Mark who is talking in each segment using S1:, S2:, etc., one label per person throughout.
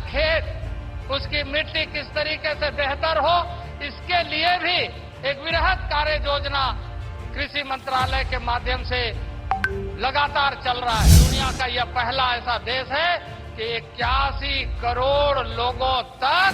S1: खेत, उसकी मिट्टी किस तरीके से बेहतर हो, इसके लिए भी एक वृहद कार्य योजना कृषि मंत्रालय के माध्यम से लगातार चल रहा है। दुनिया का यह पहला ऐसा देश है कि 81 करोड़ लोगों तक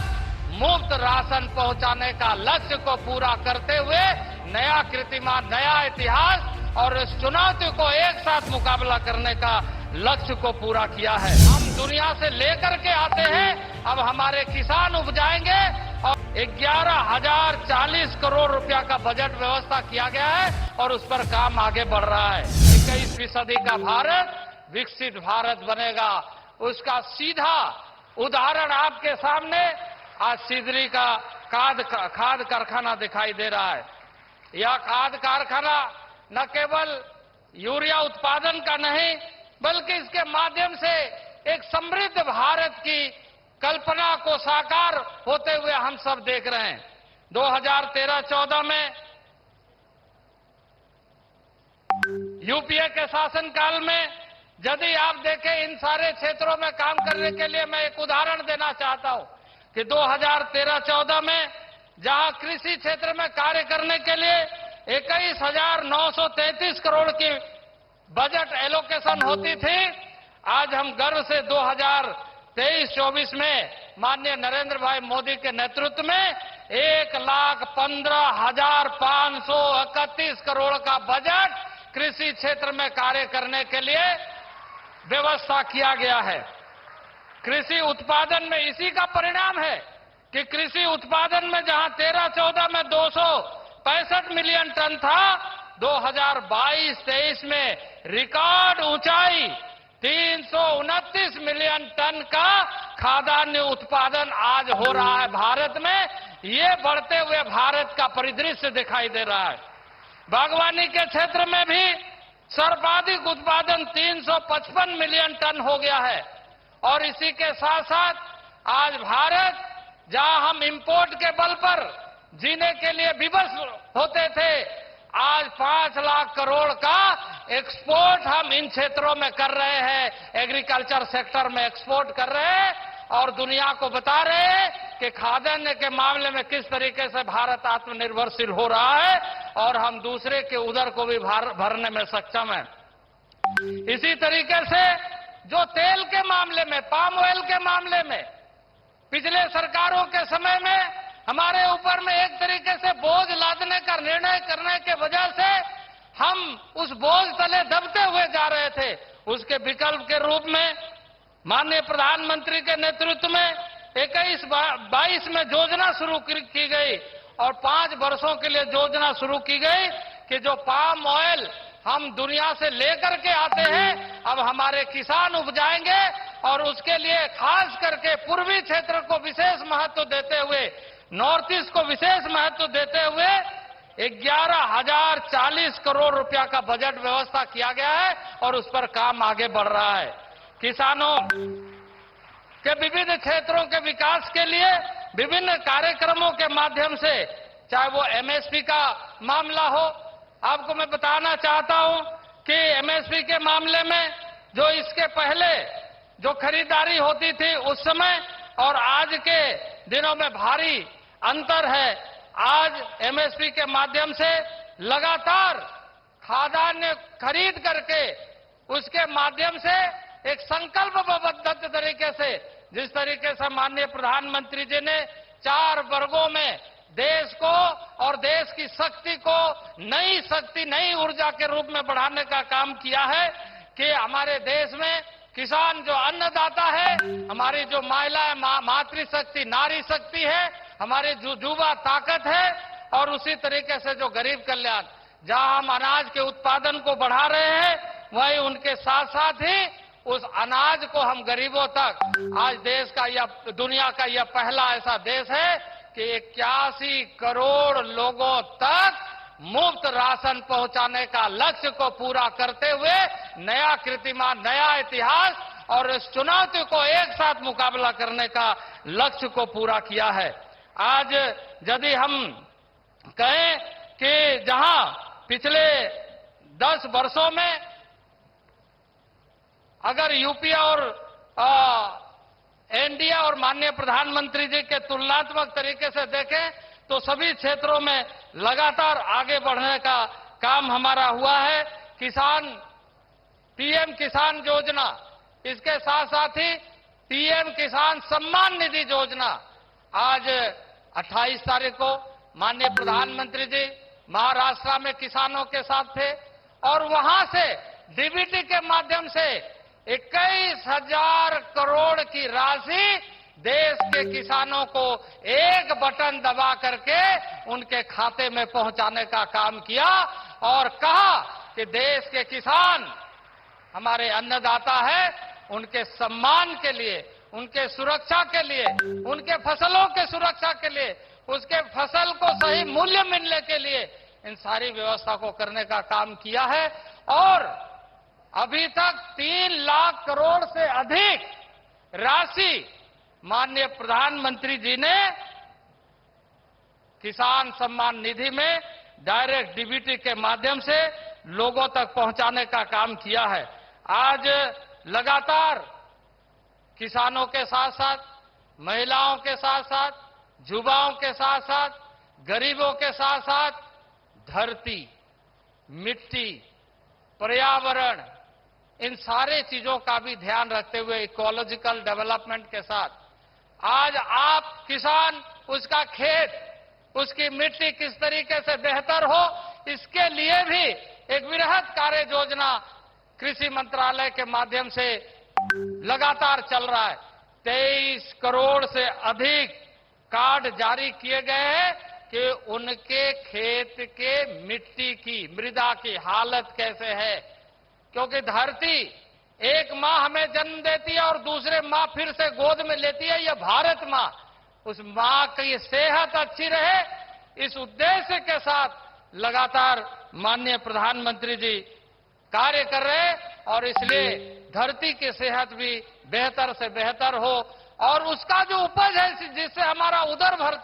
S1: मुफ्त राशन पहुंचाने का लक्ष्य को पूरा करते हुए नया कीर्तिमान, नया इतिहास और इस चुनौती को एक साथ मुकाबला करने का लक्ष्य को पूरा किया है। हम दुनिया से लेकर के आते हैं, अब हमारे किसान उपजाएंगे और 11,040 करोड़ रुपया का बजट व्यवस्था किया गया है और उस पर काम आगे बढ़ रहा है। 21वीं सदी का भारत विकसित भारत बनेगा, उसका सीधा उदाहरण आपके सामने आज सिदरी का खाद कारखाना दिखाई दे रहा है। यह खाद कारखाना न केवल यूरिया उत्पादन का नहीं, बल्कि इसके माध्यम से एक समृद्ध भारत की कल्पना को साकार होते हुए हम सब देख रहे हैं। 2013-14 में यूपीए के शासनकाल में यदि आप देखें, इन सारे क्षेत्रों में काम करने के लिए मैं एक उदाहरण देना चाहता हूं कि 2013-14 में जहां कृषि क्षेत्र में कार्य करने के लिए 21,933 करोड़ की बजट एलोकेशन होती थी, आज हम गर्व से 2023-24 में माननीय नरेंद्र भाई मोदी के नेतृत्व में 1,15,531 करोड़ का बजट कृषि क्षेत्र में कार्य करने के लिए व्यवस्था किया गया है। कृषि उत्पादन में इसी का परिणाम है कि कृषि उत्पादन में जहां 13-14 में 265 मिलियन टन था, 2022-23 में रिकॉर्ड ऊंचाई 329 मिलियन टन का खाद्यान्न उत्पादन आज हो रहा है भारत में। ये बढ़ते हुए भारत का परिदृश्य दिखाई दे रहा है। बागवानी के क्षेत्र में भी सर्वाधिक उत्पादन 355 मिलियन टन हो गया है और इसी के साथ साथ आज भारत, जहां हम इंपोर्ट के बल पर जीने के लिए विवश होते थे, आज 5 लाख करोड़ का एक्सपोर्ट हम इन क्षेत्रों में कर रहे हैं, एग्रीकल्चर सेक्टर में एक्सपोर्ट कर रहे हैं और दुनिया को बता रहे हैं कि खाद्यान्न के मामले में किस तरीके से भारत आत्मनिर्भरशील हो रहा है और हम दूसरे के उदर को भी भरने में सक्षम हैं। इसी तरीके से जो तेल के मामले में, पाम ऑयल के मामले में पिछले सरकारों के समय में हमारे ऊपर में एक तरीके से बोझ लादने का निर्णय करने के वजह से हम उस बोझ तले दबते हुए जा रहे थे। उसके विकल्प के रूप में माननीय प्रधानमंत्री के नेतृत्व में 21-22 में योजना शुरू की गई और 5 वर्षों के लिए योजना शुरू की गई कि जो पाम ऑयल हम दुनिया से लेकर के आते हैं, अब हमारे किसान उपजाएंगे और उसके लिए खास करके पूर्वी क्षेत्र को विशेष महत्व देते हुए, नॉर्थ ईस्ट को विशेष महत्व देते हुए 11,040 करोड़ रुपया का बजट व्यवस्था किया गया है और उस पर काम आगे बढ़ रहा है। किसानों के विभिन्न क्षेत्रों के विकास के लिए विभिन्न कार्यक्रमों के माध्यम से, चाहे वो एमएसपी का मामला हो, आपको मैं बताना चाहता हूं कि एमएसपी के मामले में जो इसके पहले जो खरीदारी होती थी उस समय और आज के दिनों में भारी अंतर है। आज एमएसपी के माध्यम से लगातार खाद्यान्न खरीद करके उसके माध्यम से एक संकल्पबद्ध तरीके से, जिस तरीके से माननीय प्रधानमंत्री जी ने 4 वर्गों में देश को और देश की शक्ति को नई ऊर्जा के रूप में बढ़ाने का काम किया है कि हमारे देश में किसान जो अन्नदाता है, हमारी जो महिला मातृशक्ति, नारी शक्ति है, हमारी जो युवा ताकत है और उसी तरीके से जो गरीब कल्याण, जहां हम अनाज के उत्पादन को बढ़ा रहे हैं, वहीं उनके साथ साथ ही उस अनाज को हम गरीबों तक, आज देश का यह, दुनिया का यह पहला ऐसा देश है कि 81 करोड़ लोगों तक मुफ्त राशन पहुंचाने का लक्ष्य को पूरा करते हुए नया कीर्तिमान, नया इतिहास और इस चुनौती को एक साथ मुकाबला करने का लक्ष्य को पूरा किया है। आज यदि हम कहें कि जहां पिछले 10 वर्षों में अगर यूपी और एनडीए और माननीय प्रधानमंत्री जी के तुलनात्मक तरीके से देखें तो सभी क्षेत्रों में लगातार आगे बढ़ने का काम हमारा हुआ है। किसान पीएम किसान योजना, इसके साथ साथ ही पीएम किसान सम्मान निधि योजना, आज 28 तारीख को माननीय प्रधानमंत्री जी महाराष्ट्र में किसानों के साथ थे और वहां से डीबीटी के माध्यम से 21,000 करोड़ की राशि देश के किसानों को एक बटन दबा करके उनके खाते में पहुंचाने का काम किया और कहा कि देश के किसान हमारे अन्नदाता है, उनके सम्मान के लिए, उनके सुरक्षा के लिए, उनके फसलों के सुरक्षा के लिए, उसके फसल को सही मूल्य मिलने के लिए इन सारी व्यवस्था को करने का काम किया है। और अभी तक 3 लाख करोड़ से अधिक राशि माननीय प्रधानमंत्री जी ने किसान सम्मान निधि में डायरेक्ट डीबीटी के माध्यम से लोगों तक पहुंचाने का काम किया है। आज लगातार किसानों के साथ साथ, महिलाओं के साथ साथ, युवाओं के साथ साथ, गरीबों के साथ साथ धरती, मिट्टी, पर्यावरण, इन सारे चीजों का भी ध्यान रखते हुए इकोलॉजिकल डेवलपमेंट के साथ आज आप किसान, उसका खेत, उसकी मिट्टी किस तरीके से बेहतर हो, इसके लिए भी एक वृहद कार्य योजना कृषि मंत्रालय के माध्यम से लगातार चल रहा है। 23 करोड़ से अधिक कार्ड जारी किए गए हैं कि उनके खेत के मिट्टी की, मृदा की हालत कैसे है, क्योंकि धरती एक माँ हमें जन्म देती है और दूसरे माँ फिर से गोद में लेती है, यह भारत माँ, उस माँ की सेहत अच्छी रहे, इस उद्देश्य के साथ लगातार माननीय प्रधानमंत्री जी कार्य कर रहे हैं और इसलिए धरती की सेहत भी बेहतर से बेहतर हो और उसका जो उपज है जिससे हमारा उदर भरता